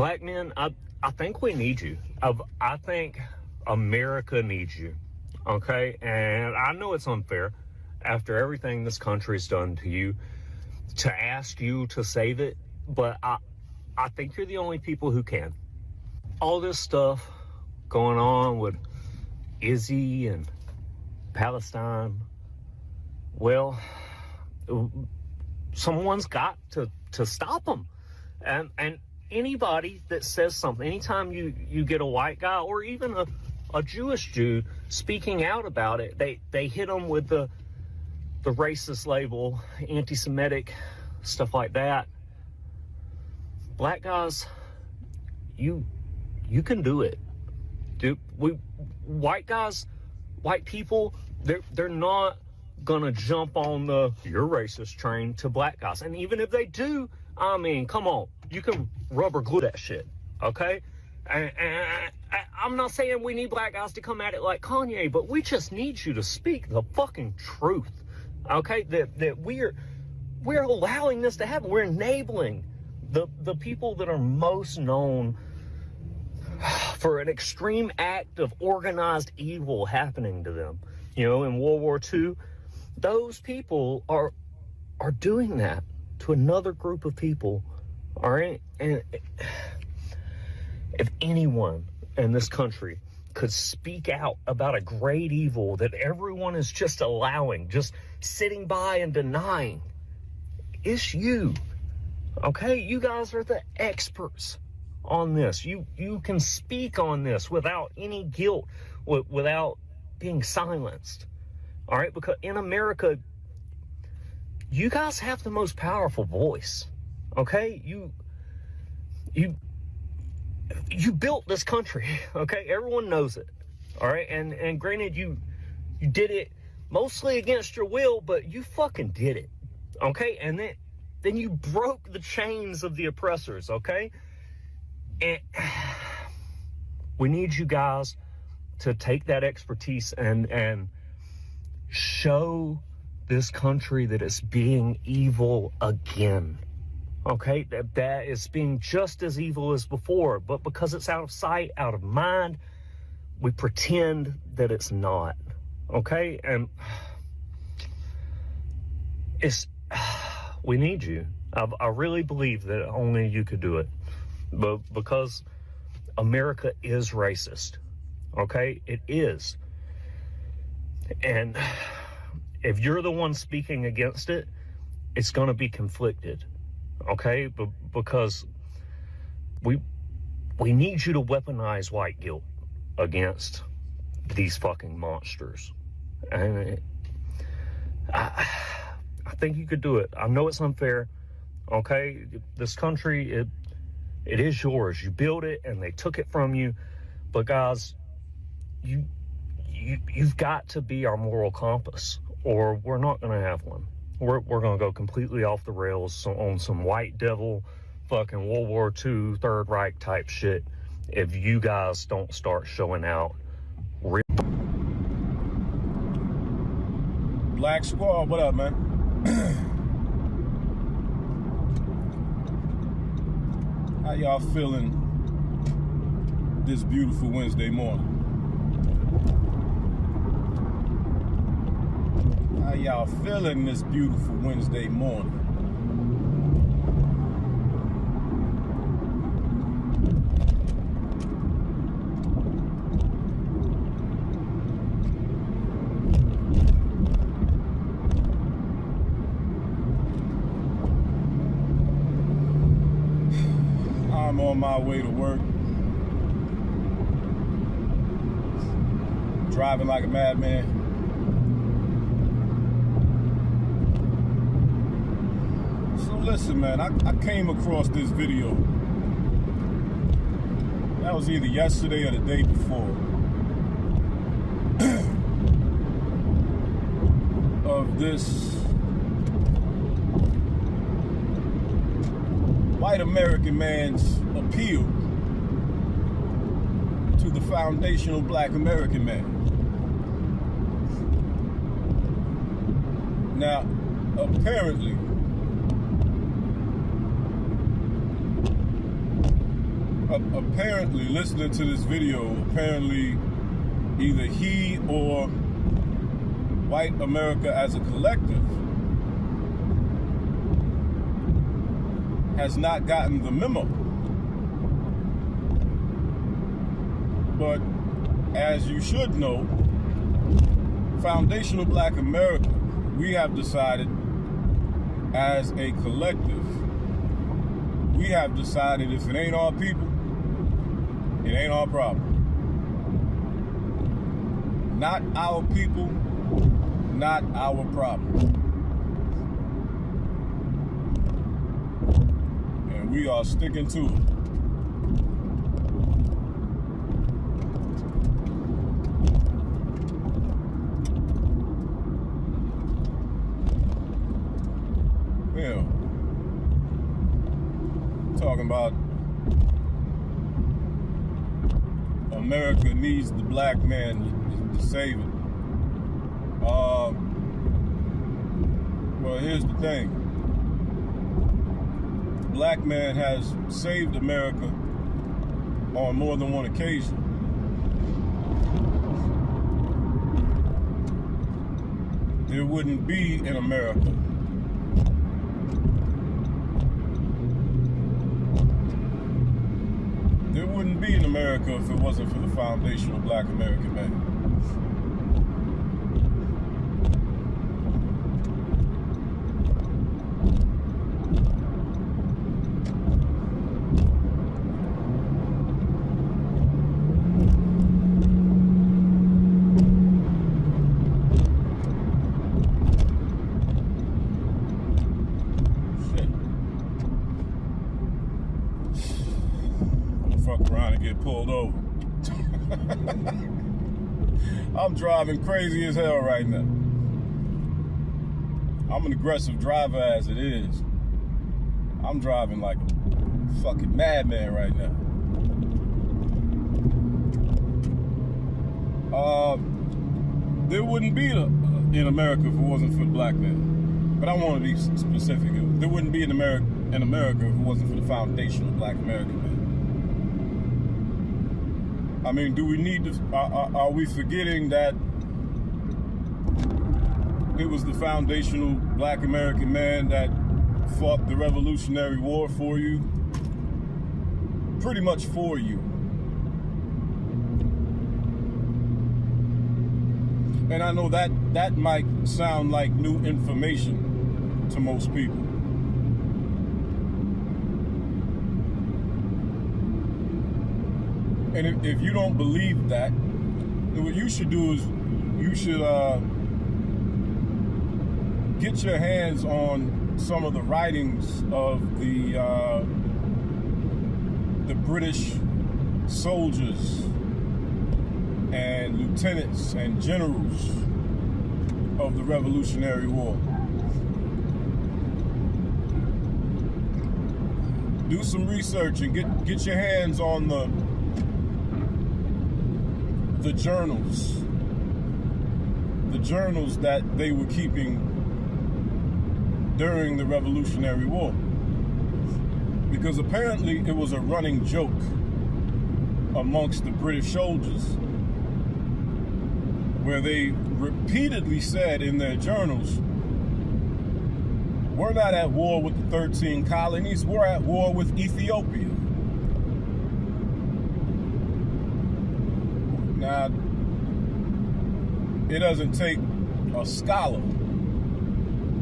Black men, I think we need you. I think America needs you, okay? And I know it's unfair after everything this country's done to you to ask you to save it, but I think you're the only people who can. All this stuff going on with Izzy and Palestine, well, someone's got to stop them. And anybody that says something, anytime you get a white guy or even a Jewish Jew speaking out about it, they hit them with the racist label, anti-Semitic, stuff like that. Black guys, you can do it. Dude, white guys, white people, they're not gonna jump on the you're racist train to black guys. And even if they do, I mean, come on, you can rubber glue that shit, okay? And I'm not saying we need black guys to come at it like Kanye, but we just need you to speak the fucking truth, okay? That we're allowing this to happen. We're enabling the people that are most known for an extreme act of organized evil happening to them. You know, in World War II, those people are doing that to another group of people. All right? And if anyone in this country could speak out about a great evil that everyone is just allowing, just sitting by and denying, it's you. Okay? You guys are the experts on this. You can speak on this without any guilt, without being silenced. All right? Because in America, you guys have the most powerful voice. Okay? You built this country. Okay? Everyone knows it. All right? And granted, you did it mostly against your will, but you fucking did it. Okay? And then you broke the chains of the oppressors. Okay? And we need you guys to take that expertise and show this country that it's being evil again. Okay? That it's being just as evil as before, but because it's out of sight, out of mind, we pretend that it's not. Okay? And we need you. I really believe that only you could do it. But because America is racist, okay? It is. And if you're the one speaking against it, it's going to be conflicted, okay? But because we need you to weaponize white guilt against these fucking monsters. And I think you could do it. I know it's unfair, okay? This country, it is yours. You built it and they took it from you. But guys, you've got to be our moral compass, or we're not going to have one. We're going to go completely off the rails on some white devil fucking World War II Third Reich type shit if you guys don't start showing out real. Black Squad, what up, man? How y'all feeling this beautiful Wednesday morning? How y'all feeling this beautiful Wednesday morning? I'm on my way to work, driving like a madman. So listen, man, I came across this video. That was either yesterday or the day before. Of this white American man's appeal to the foundational black American man. Now, apparently, apparently, listening to this video, apparently either he or white America as a collective has not gotten the memo. But as you should know, foundational Black America, we have decided as a collective, we have decided if it ain't our people, it ain't our problem. Not our people, not our problem. And we are sticking to it. Yeah. Talking about America needs the black man to save it. Well, here's the thing. The black man has saved America on more than one occasion. There wouldn't be in America if it wasn't for the foundational Black American man. Fuck around and get pulled over. I'm driving crazy as hell right now. I'm an aggressive driver as it is. I'm driving like a fucking madman right now. There wouldn't be in America if it wasn't for the black man. But I want to be specific. There wouldn't be in America if it wasn't for the foundational Black American man. I mean, do we need to, are we forgetting that it was the foundational Black American man that fought the Revolutionary War for you? Pretty much for you. And I know that might sound like new information to most people. And if you don't believe that, then what you should do is you should get your hands on some of the writings of the British soldiers and lieutenants and generals of the Revolutionary War. Do some research and get your hands on the journals that they were keeping during the Revolutionary War. Because apparently it was a running joke amongst the British soldiers where they repeatedly said in their journals, we're not at war with the 13 colonies, we're at war with Ethiopia. Now, it doesn't take a scholar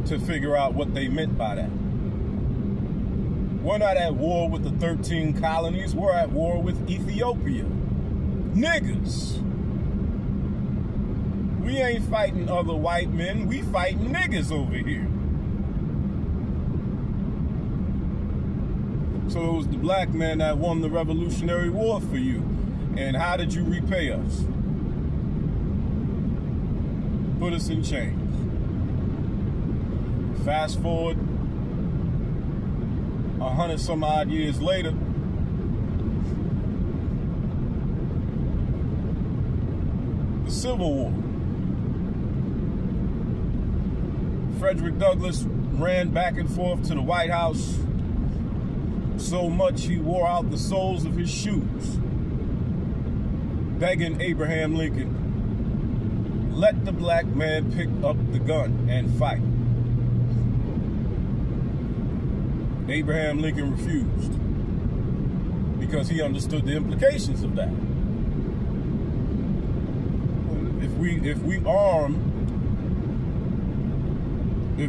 to figure out what they meant by that. We're not at war with the 13 colonies, we're at war with Ethiopia. Niggas. We ain't fighting other white men, we fighting niggas over here. So it was the black man that won the Revolutionary War for you. And how did you repay us? Put us in chains. Fast forward 100 some odd years later, the Civil War. Frederick Douglass ran back and forth to the White House so much he wore out the soles of his shoes, begging Abraham Lincoln, let the black man pick up the gun and fight. Abraham Lincoln refused because he understood the implications of that. If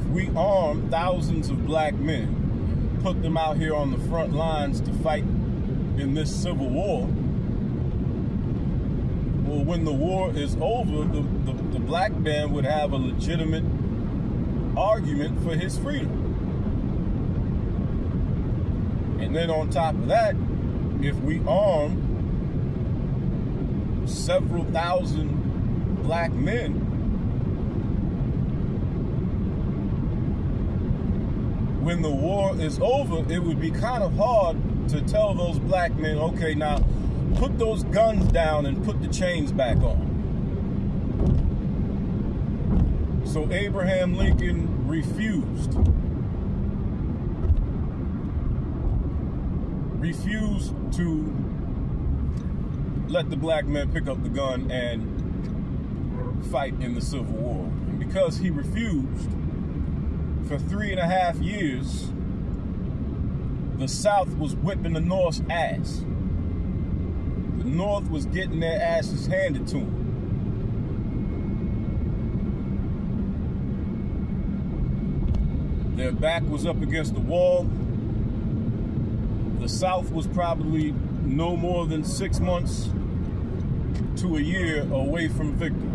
we arm thousands of black men, put them out here on the front lines to fight in this civil war, well, when the war is over, the black man would have a legitimate argument for his freedom. And then on top of that, if we arm several thousand black men, when the war is over, it would be kind of hard to tell those black men, okay, now put those guns down and put the chains back on. So Abraham Lincoln refused to let the black men pick up the gun and fight in the Civil War. And because he refused, for 3.5 years, the South was whipping the North's ass. The North was getting their asses handed to them. Their back was up against the wall. The South was probably no more than 6 months to a year away from victory.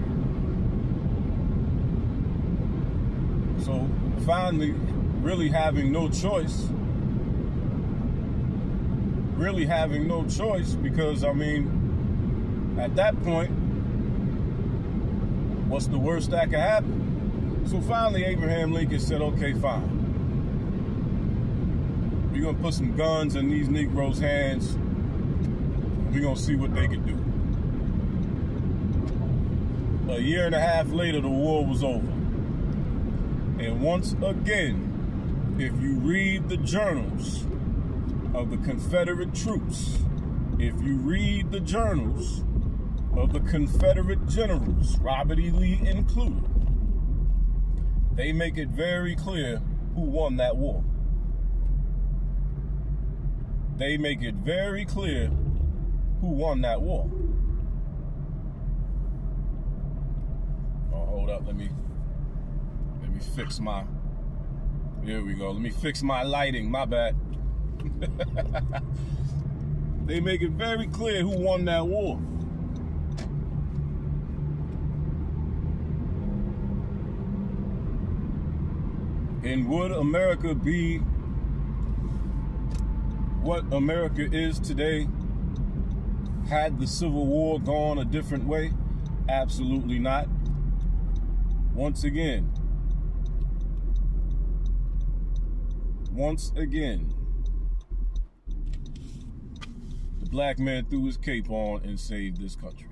So finally, really having no choice, because, I mean, at that point, what's the worst that could happen? So finally, Abraham Lincoln said, okay, fine. We're going to put some guns in these Negroes' hands. We're going to see what they can do. 1.5 years later, the war was over. And once again, if you read the journals of the Confederate troops, if you read the journals of the Confederate generals, Robert E. Lee included, they make it very clear who won that war. They make it very clear who won that war. Oh, hold up, let me fix my, here we go. Let me fix my lighting, my bad. They make it very clear who won that war. And would America be what America is today had the Civil War gone a different way? Absolutely not. Once again, the black man threw his cape on and saved this country.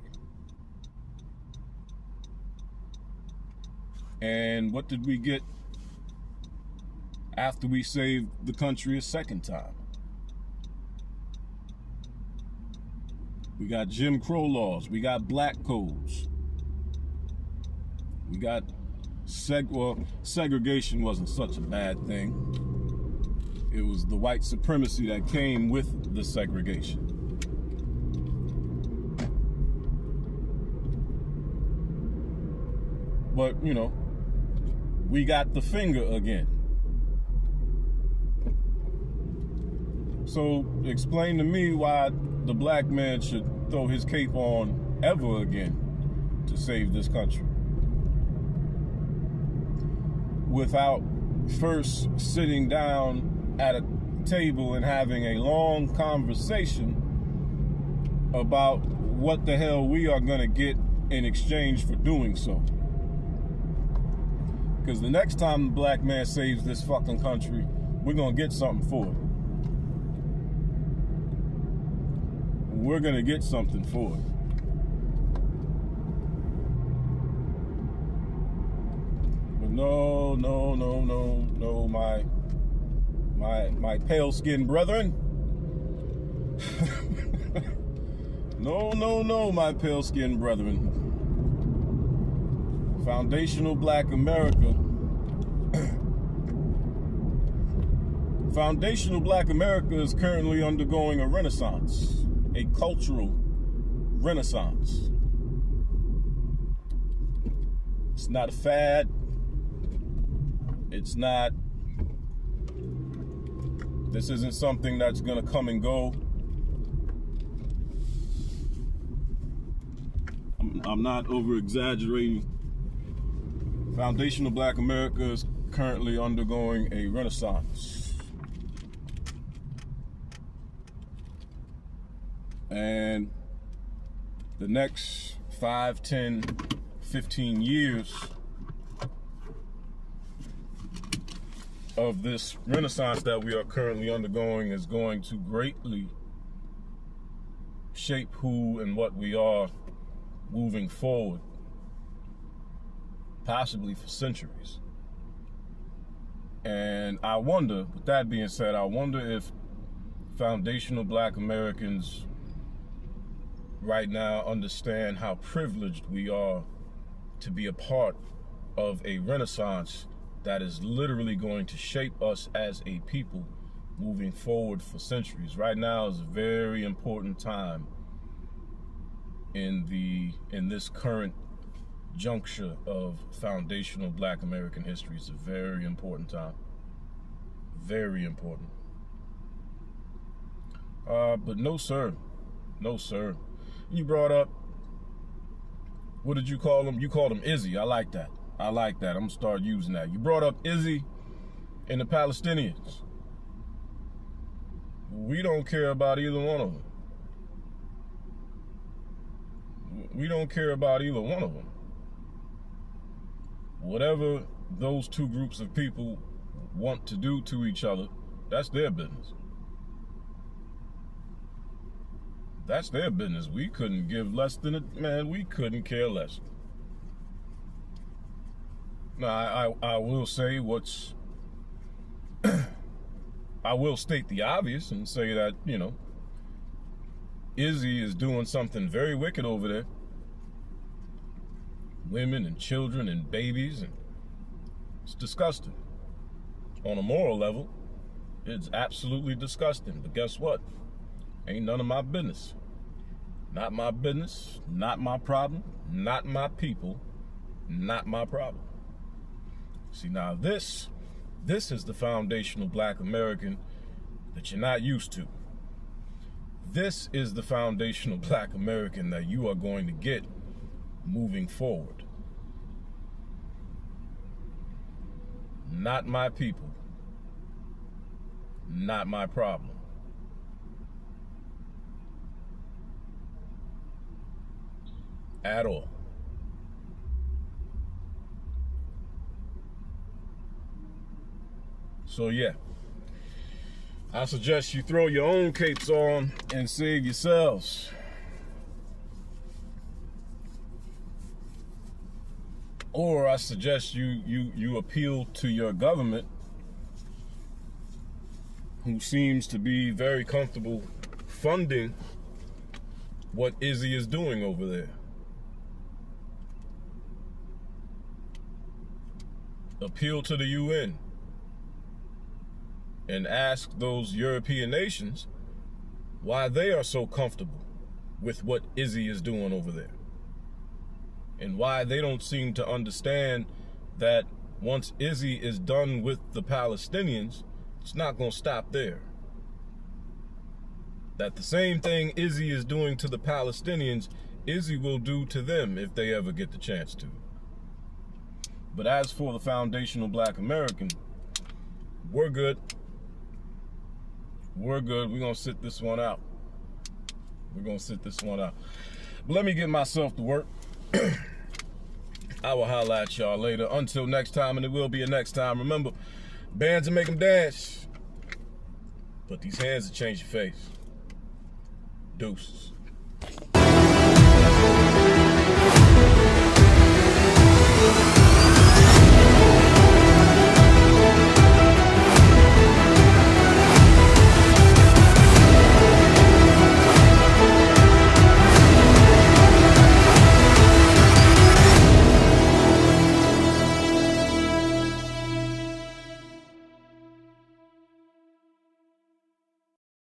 And what did we get after we saved the country a second time? We got Jim Crow laws. We got black codes. We got segregation wasn't such a bad thing. It was the white supremacy that came with the segregation. But, you know, we got the finger again. So explain to me why the black man should throw his cape on ever again to save this country, without first sitting down at a table and having a long conversation about what the hell we are going to get in exchange for doing so. Because the next time the black man saves this fucking country, we're going to get something for it. We're going to get something for it. But no, my pale-skinned brethren, No, no, no, my pale-skinned brethren. Foundational Black America. Foundational Black America is currently undergoing a renaissance, a cultural renaissance. It's not a fad. It's not. This isn't something that's going to come and go. I'm not over-exaggerating. Foundational Black America is currently undergoing a renaissance. And the next 5, 10, 15 years of this renaissance that we are currently undergoing is going to greatly shape who and what we are moving forward, possibly for centuries. And I wonder, with that being said, I wonder if foundational Black Americans right now understand how privileged we are to be a part of a renaissance that is literally going to shape us as a people moving forward for centuries. Right now is a very important time in this current juncture of foundational Black American history. It's a very important time. Very important. But no, sir. No, sir. You brought up, what did you call him? You called him Izzy. I like that. I like that. I'm going to start using that. You brought up Izzy and the Palestinians. We don't care about either one of them. We don't care about either one of them. Whatever those two groups of people want to do to each other, that's their business. That's their business. We couldn't give less than it. Man, we couldn't care less. Now, I will say what's... I will state the obvious and say that, you know, Izzy is doing something very wicked over there. Women and children and babies, and it's disgusting. On a moral level, it's absolutely disgusting. But guess what? Ain't none of my business. Not my business, not my problem, not my people, not my problem. See, now this is the foundational Black American that you're not used to. This is the foundational Black American that you are going to get moving forward. Not my people, not my problem. At all. So yeah, I suggest you throw your own capes on and save yourselves. Or I suggest you appeal to your government, who seems to be very comfortable funding what Izzy is doing over there. Appeal to the UN and ask those European nations why they are so comfortable with what Izzy is doing over there, and why they don't seem to understand that once Izzy is done with the Palestinians, it's not going to stop there. That the same thing Izzy is doing to the Palestinians, Izzy will do to them if they ever get the chance to. But as for the foundational Black American, we're good. We're good. We're going to sit this one out. We're going to sit this one out. But let me get myself to work. I will holla at y'all later. Until next time, and it will be a next time. Remember, bands will make them dance, but these hands will change your face. Deuces.